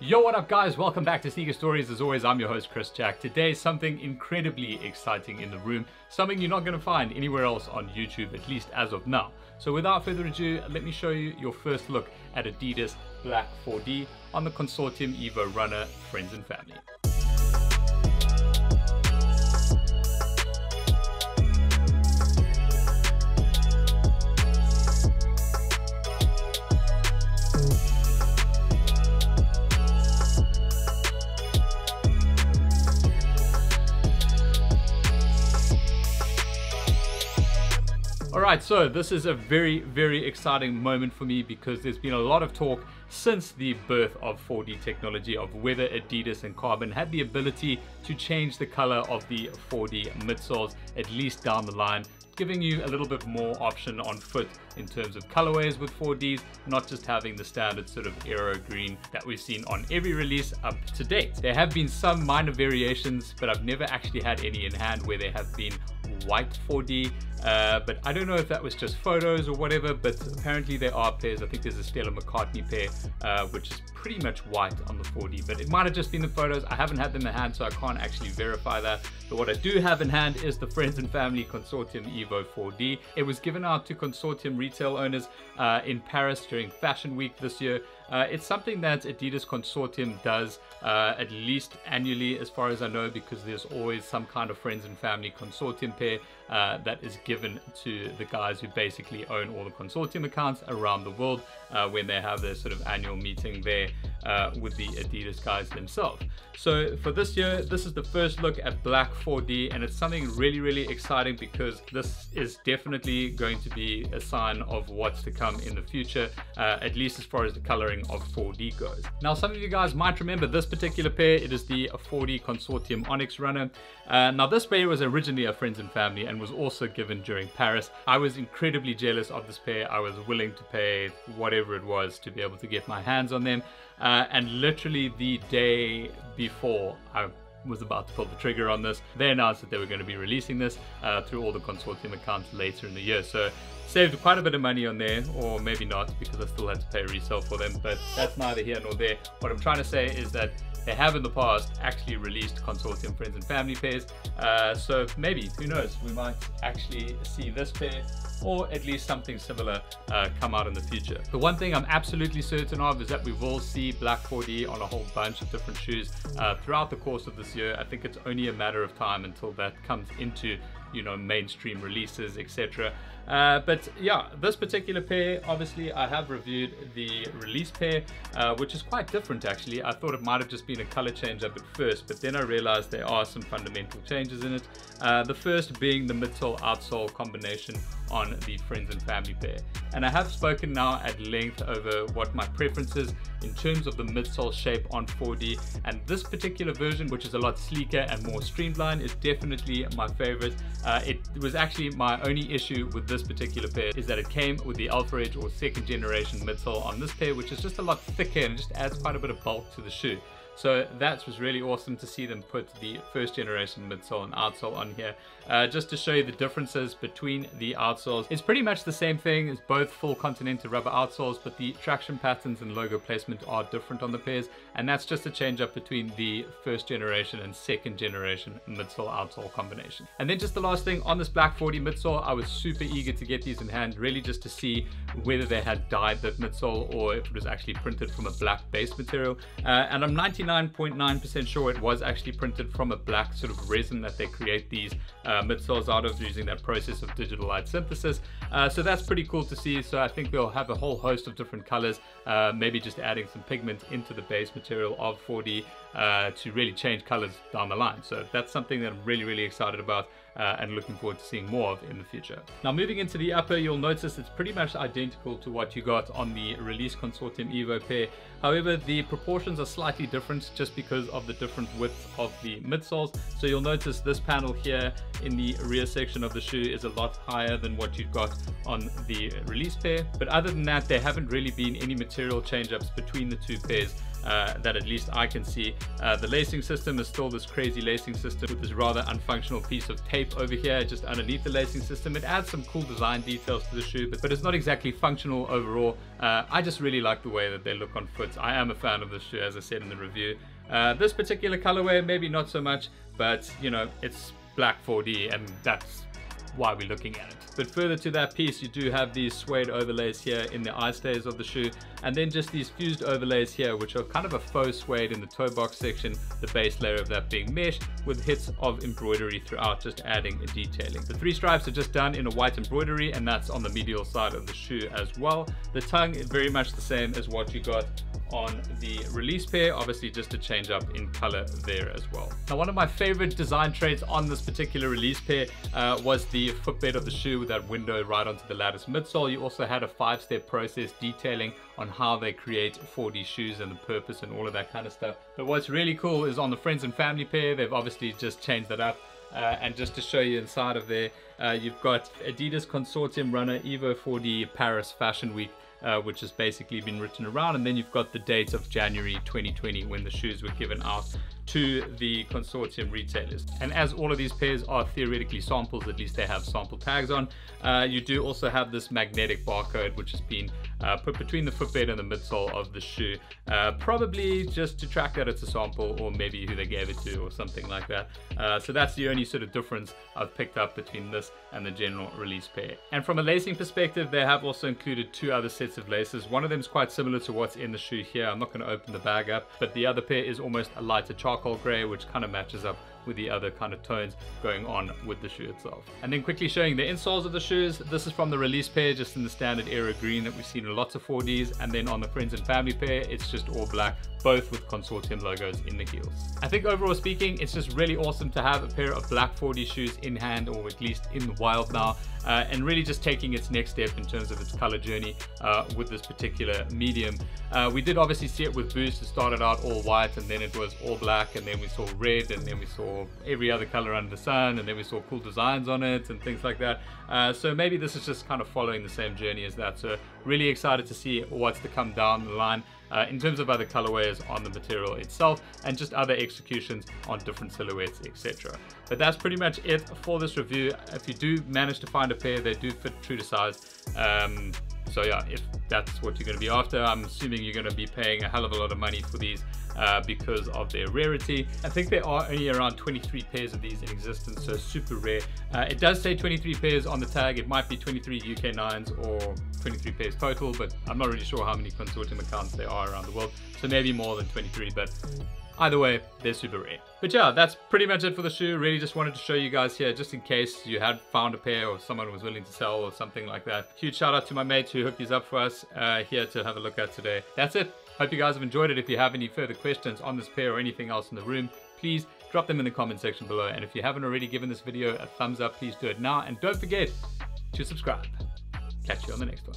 Yo, what up guys? Welcome back to Sneaker Stories. As always, I'm your host Chris Jack. Today, something incredibly exciting in the room, something you're not going to find anywhere else on YouTube, at least as of now. So without further ado, let me show you your first look at Adidas Black 4D on the Consortium Evo Runner Friends and Family. Alright, so this is a very exciting moment for me because there's been a lot of talk since the birth of 4D technology of whether Adidas and Carbon had the ability to change the color of the 4D midsoles, at least down the line, giving you a little bit more option on foot in terms of colorways with 4Ds, not just having the standard sort of aero green that we've seen on every release up to date. There have been some minor variations, but I've never actually had any in hand where there have been white 4D, but I don't know if that was just photos or whatever, but apparently there are pairs. I think there's a Stella McCartney pair, which is pretty much white on the 4D, but it might have just been the photos. I haven't had them in hand, so I can't actually verify that. But what I do have in hand is the Friends and Family Consortium Evo 4D. It was given out to Consortium retail owners in Paris during Fashion Week this year. It's something that Adidas Consortium does at least annually, as far as I know, because there's always some kind of Friends and Family Consortium pair that is given to the guys who basically own all the Consortium accounts around the world when they have their sort of annual meeting there with the Adidas guys themselves. So for this year, this is the first look at Black 4D, and it's something really exciting because this is definitely going to be a sign of what's to come in the future, at least as far as the coloring of 4D goes. Now, some of you guys might remember this particular pair. It is the 4D Consortium Onyx Runner. Now this pair was originally a Friends and Family and was also given during Paris. I was incredibly jealous of this pair. I was willing to pay whatever it was to be able to get my hands on them, and literally the day before I was about to pull the trigger on this, they announced that they were going to be releasing this through all the Consortium accounts later in the year. So saved quite a bit of money on there, or maybe not, because I still had to pay resale for them, but that's neither here nor there. What I'm trying to say is that they have in the past actually released Consortium Friends and Family pairs, so maybe, who knows, we might actually see this pair or at least something similar come out in the future. The one thing I'm absolutely certain of is that we will see Black 4D on a whole bunch of different shoes throughout the course of this year. I think it's only a matter of time until that comes into, you know, mainstream releases, etc. But yeah, this particular pair, obviously I have reviewed the release pair, which is quite different actually. I thought it might have just been a color change up at first, but then I realized there are some fundamental changes in it. The first being the midsole outsole combination on the Friends and Family pair. And I have spoken now at length over what my preference is in terms of the midsole shape on 4D, and this particular version, which is a lot sleeker and more streamlined, is definitely my favorite. It was actually my only issue with this particular pair is that it came with the Alpha Edge or second generation midsole on this pair, which is just a lot thicker and just adds quite a bit of bulk to the shoe. So that was really awesome to see them put the first generation midsole and outsole on here. Just to show you the differences between the outsoles. It's pretty much the same thing as both full Continental rubber outsoles, but the traction patterns and logo placement are different on the pairs, and that's just a change up between the first generation and second generation midsole outsole combination. And then just the last thing on this Black 4D midsole, I was super eager to get these in hand, really just to see whether they had dyed that midsole or if it was actually printed from a black base material, and I'm 99.9% sure it was actually printed from a black sort of resin that they create these midsoles out of, using that process of digital light synthesis. So that's pretty cool to see. So I think they'll have a whole host of different colors, maybe just adding some pigment into the base material of 4D to really change colors down the line. So that's something that I'm really excited about and looking forward to seeing more of in the future. Now moving into the upper, you'll notice it's pretty much identical to what you got on the release Consortium Evo pair. However, the proportions are slightly different just because of the different width of the midsoles. So you'll notice this panel here in the rear section of the shoe is a lot higher than what you've got on the release pair. But other than that, there haven't really been any material change-ups between the two pairs. that at least I can see. The lacing system is still this crazy lacing system with this rather unfunctional piece of tape over here just underneath the lacing system. It adds some cool design details to the shoe, but it's not exactly functional overall. I just really like the way that they look on foot. I am a fan of this shoe, as I said in the review. This particular colorway, maybe not so much, but you know, it's black 4D and that's why we're looking at it. But further to that piece, you do have these suede overlays here in the eye stays of the shoe, and then just these fused overlays here, which are kind of a faux suede in the toe box section, the base layer of that being mesh with hits of embroidery throughout, just adding a detailing. The 3 stripes are just done in a white embroidery, and that's on the medial side of the shoe as well. The tongue is very much the same as what you got on the release pair, obviously just a change up in color there as well. Now, one of my favorite design traits on this particular release pair was the footbed of the shoe with that window right onto the lattice midsole. You also had a 5-step process detailing on how they create 4D shoes and the purpose and all of that kind of stuff. But what's really cool is on the Friends and Family pair, they've obviously just changed that up. And just to show you inside of there, you've got Adidas Consortium Runner Evo 4D Paris Fashion Week, which has basically been written around, and then you've got the date of January 2020 when the shoes were given out to the consortium retailers. And as all of these pairs are theoretically samples, at least they have sample tags on, you do also have this magnetic barcode which has been put between the footbed and the midsole of the shoe, probably just to track that it's a sample, or maybe who they gave it to or something like that. So that's the only sort of difference I've picked up between this and the general release pair. And from a lacing perspective, they have also included 2 other sets of laces. One of them is quite similar to what's in the shoe here. I'm not going to open the bag up, but the other pair is almost a lighter charcoal gray, which kind of matches up with the other kind of tones going on with the shoe itself. And then quickly showing the insoles of the shoes. This is from the release pair, just in the standard aero green that we've seen in lots of 4Ds, and then on the Friends and Family pair, it's just all black, both with consortium logos in the heels. I think overall speaking, it's just really awesome to have a pair of black 4D shoes in hand, or at least in the wild now, and really just taking its next step in terms of its color journey with this particular medium. We did obviously see it with Boost. It started out all white, and then it was all black, and then we saw red, and then we saw every other color under the sun, and then we saw cool designs on it and things like that. So maybe this is just kind of following the same journey as that. So really excited to see what's to come down the line in terms of other colorways on the material itself, and just other executions on different silhouettes, etc. But that's pretty much it for this review. If you do manage to find a pair, they do fit true to size. So yeah, if that's what you're going to be after, I'm assuming you're going to be paying a hell of a lot of money for these because of their rarity. I think there are only around 23 pairs of these in existence, so super rare. It does say 23 pairs on the tag. It might be 23 UK 9s or 23 pairs total, but I'm not really sure how many consortium accounts there are around the world, so maybe more than 23, but either way, they're super rare. But yeah, that's pretty much it for the shoe. Really just wanted to show you guys here, just in case you had found a pair or someone was willing to sell or something like that. Huge shout out to my mates who hooked these up for us here to have a look at today. That's it. Hope you guys have enjoyed it. If you have any further questions on this pair or anything else in the room, please drop them in the comment section below. And if you haven't already given this video a thumbs up, please do it now. And don't forget to subscribe. Catch you on the next one.